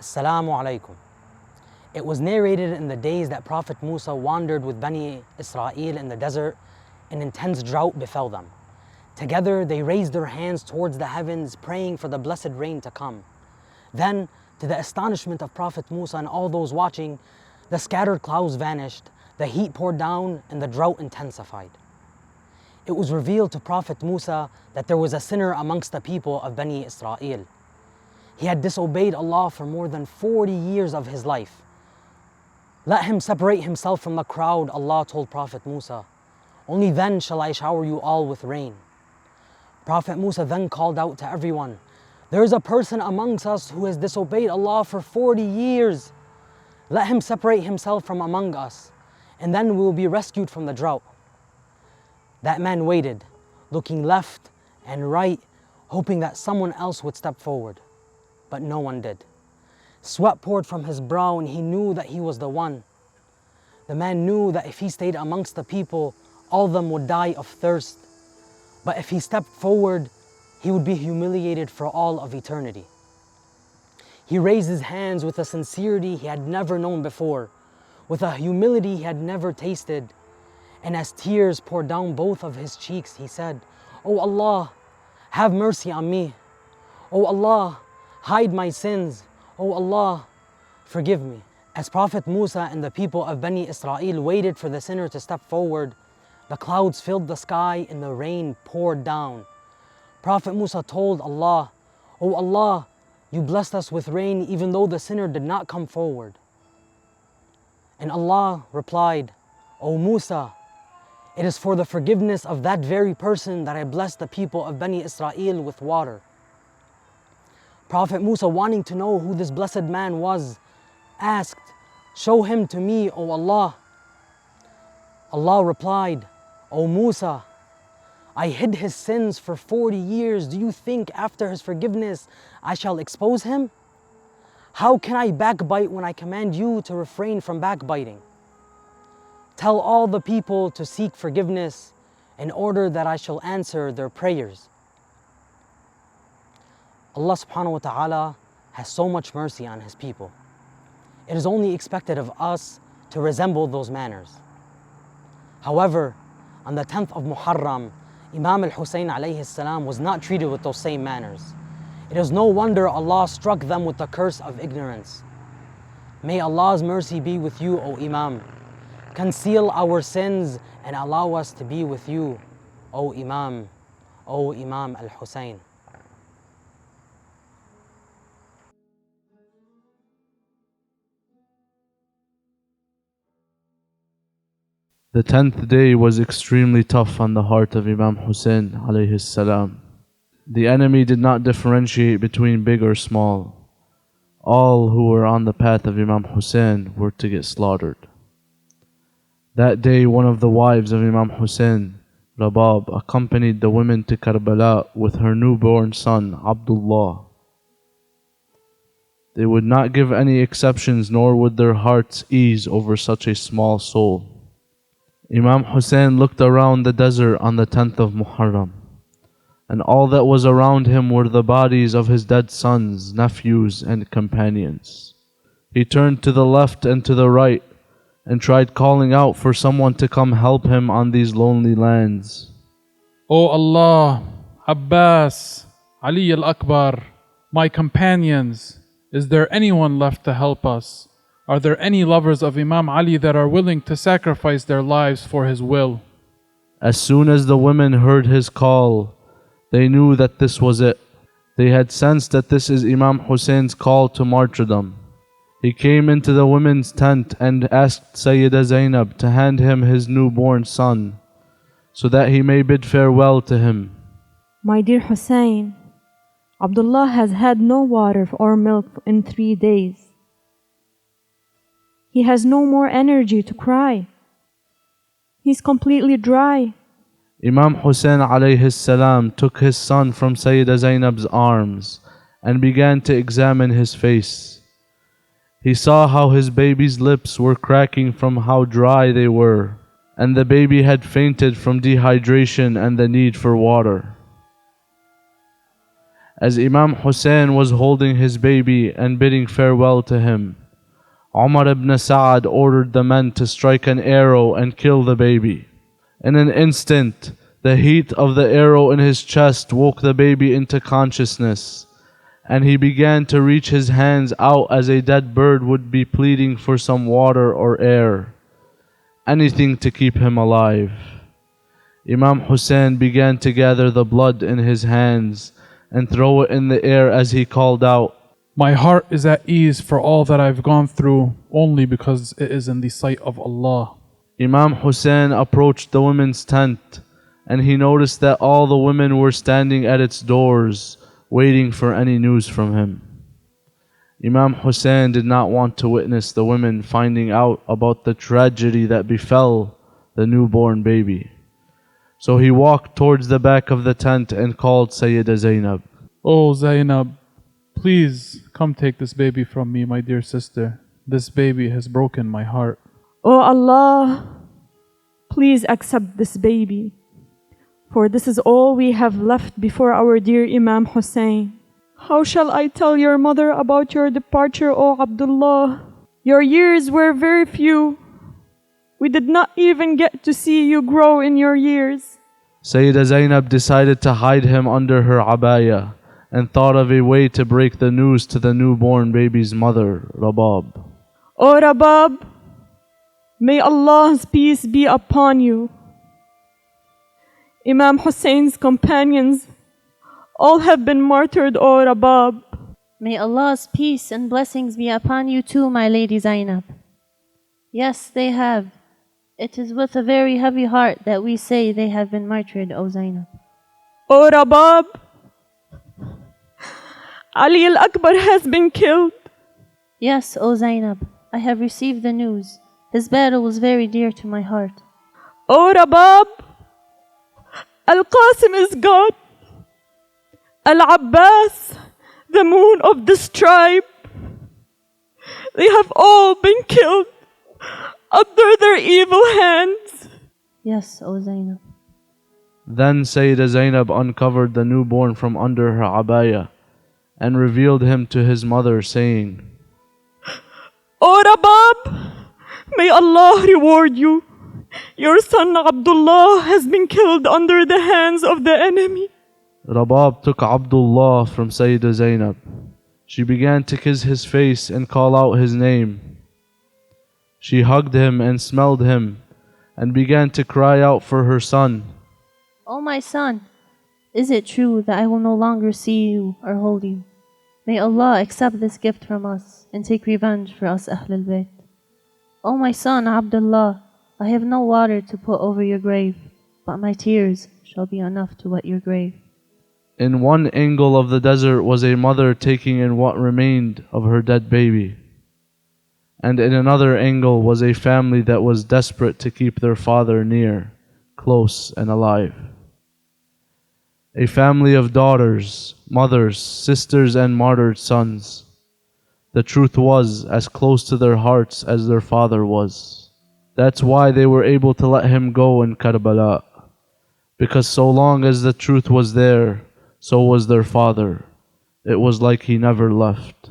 Assalamu alaikum. It was narrated in the days that Prophet Musa wandered with Bani Israel in the desert, an intense drought befell them. Together they raised their hands towards the heavens, praying for the blessed rain to come. Then, to the astonishment of Prophet Musa and all those watching, the scattered clouds vanished, the heat poured down, and the drought intensified. It was revealed to Prophet Musa that there was a sinner amongst the people of Bani Israel. He had disobeyed Allah for more than 40 years of his life. Let him separate himself from the crowd, Allah told Prophet Musa. Only then shall I shower you all with rain. Prophet Musa then called out to everyone, there is a person amongst us who has disobeyed Allah for 40 years. Let him separate himself from among us, and then we will be rescued from the drought. That man waited, looking left and right, hoping that someone else would step forward. But no one did. Sweat poured from his brow and he knew that he was the one. The man knew that if he stayed amongst the people, all of them would die of thirst. But if he stepped forward, he would be humiliated for all of eternity. He raised his hands with a sincerity he had never known before, with a humility he had never tasted. And as tears poured down both of his cheeks, he said, "O Allah, have mercy on me. O Allah, hide my sins. O Allah, forgive me." As Prophet Musa and the people of Bani Israel waited for the sinner to step forward, the clouds filled the sky and the rain poured down. Prophet Musa told Allah, "O Allah, you blessed us with rain even though the sinner did not come forward." And Allah replied, "O Musa, it is for the forgiveness of that very person that I blessed the people of Bani Israel with water." Prophet Musa, wanting to know who this blessed man was, asked, "Show him to me, O Allah." Allah replied, "O Musa, I hid his sins for 40 years. Do you think after his forgiveness I shall expose him? How can I backbite when I command you to refrain from backbiting? Tell all the people to seek forgiveness in order that I shall answer their prayers." Allah subhanahu wa ta'ala has so much mercy on His people. It is only expected of us to resemble those manners. However, on the 10th of Muharram, Imam al-Hussein alayhi salam was not treated with those same manners. It is no wonder Allah struck them with the curse of ignorance. May Allah's mercy be with you, O Imam. Conceal our sins and allow us to be with you, O Imam al-Hussein. The 10th day was extremely tough on the heart of Imam Hussein alayhi salam. The enemy did not differentiate between big or small. All who were on the path of Imam Hussein were to get slaughtered. That day, one of the wives of Imam Hussein, Rabab, accompanied the women to Karbala with her newborn son, Abdullah. They would not give any exceptions, nor would their hearts ease over such a small soul. Imam Hussein looked around the desert on the 10th of Muharram, and all that was around him were the bodies of his dead sons, nephews, and companions. He turned to the left and to the right, and tried calling out for someone to come help him on these lonely lands. O Allah, Abbas, Ali al-Akbar, my companions, is there anyone left to help us? Are there any lovers of Imam Ali that are willing to sacrifice their lives for his will? As soon as the women heard his call, they knew that this was it. They had sensed that this is Imam Hussein's call to martyrdom. He came into the women's tent and asked Sayyidah Zainab to hand him his newborn son, so that he may bid farewell to him. "My dear Hussein, Abdullah has had no water or milk in 3 days. He has no more energy to cry. He's completely dry." Imam Hussein alayhi salam took his son from Sayyidah Zainab's arms and began to examine his face. He saw how his baby's lips were cracking from how dry they were, and the baby had fainted from dehydration and the need for water. As Imam Hussein was holding his baby and bidding farewell to him, Umar ibn Sa'ad ordered the men to strike an arrow and kill the baby. In an instant, the heat of the arrow in his chest woke the baby into consciousness, and he began to reach his hands out as a dead bird would be pleading for some water or air, anything to keep him alive. Imam Hussein began to gather the blood in his hands and throw it in the air as he called out, My heart is at ease for all that I've gone through, only because it is in the sight of Allah. Imam Hussein approached the women's tent, and he noticed that all the women were standing at its doors, waiting for any news from him. Imam Hussein did not want to witness the women finding out about the tragedy that befell the newborn baby. So he walked towards the back of the tent and called Sayyidah Zainab. Oh Zainab, please come take this baby from me, my dear sister. This baby has broken my heart. O Allah, please accept this baby, for this is all we have left before our dear Imam Hussein. How shall I tell your mother about your departure, O Abdullah? Your years were very few. We did not even get to see you grow in your years. Sayyidah Zainab decided to hide him under her abaya and thought of a way to break the news to the newborn baby's mother, Rabab. O Rabab, may Allah's peace be upon you. Imam Hussein's companions all have been martyred, O Rabab. May Allah's peace and blessings be upon you too, my lady Zainab. Yes, they have. It is with a very heavy heart that we say they have been martyred, O Zainab. O Rabab, Ali al-Akbar has been killed. Yes, O Zainab, I have received the news. His battle was very dear to my heart. O Rabab, Al-Qasim is gone. Al-Abbas, the moon of this tribe, they have all been killed under their evil hands. Yes, O Zainab. Then Sayyidah Zainab uncovered the newborn from under her abaya and revealed him to his mother, saying, O Rabab, may Allah reward you. Your son Abdullah has been killed under the hands of the enemy. Rabab took Abdullah from Sayyidah Zainab. She began to kiss his face and call out his name. She hugged him and smelled him and began to cry out for her son. O my son, is it true that I will no longer see you or hold you? May Allah accept this gift from us and take revenge for us Ahlul Bayt. O my son Abdullah, I have no water to put over your grave, but my tears shall be enough to wet your grave. In one angle of the desert was a mother taking in what remained of her dead baby. And in another angle was a family that was desperate to keep their father near, close and alive. A family of daughters, mothers, sisters and martyred sons. The truth was as close to their hearts as their father was. That's why they were able to let him go in Karbala. Because so long as the truth was there, so was their father. It was like he never left.